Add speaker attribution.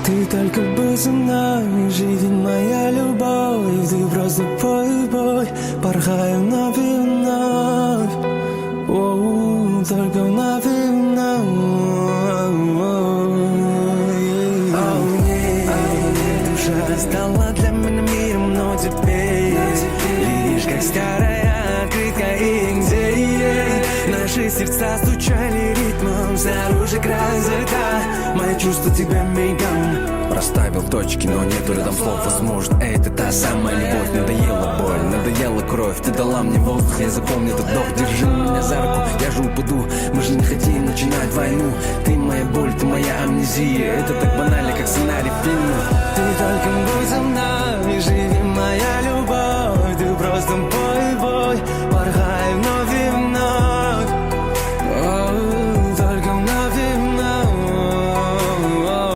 Speaker 1: Ты только бы со мной, живи моя любовь. Ты просто пой, пой, порхай вновь и вновь. Оу, только вновь и вновь. Душа стала для меня миром, но теперь лишь как старая открытка и где наши сердца стучали ритмом снаружи край языка. Мои чувства тебя мигом
Speaker 2: Расставил точки, но нету рядом слов. Возможно, это та самая любовь. Надоела боль, надоела кровь. Ты дала мне воздух, я запомню этот вдох. Держи меня за руку, я же упаду. Мы же не хотим начинать войну. Ты моя боль, ты моя амнезия. Это так банально, как сценарий фильма.
Speaker 1: Ты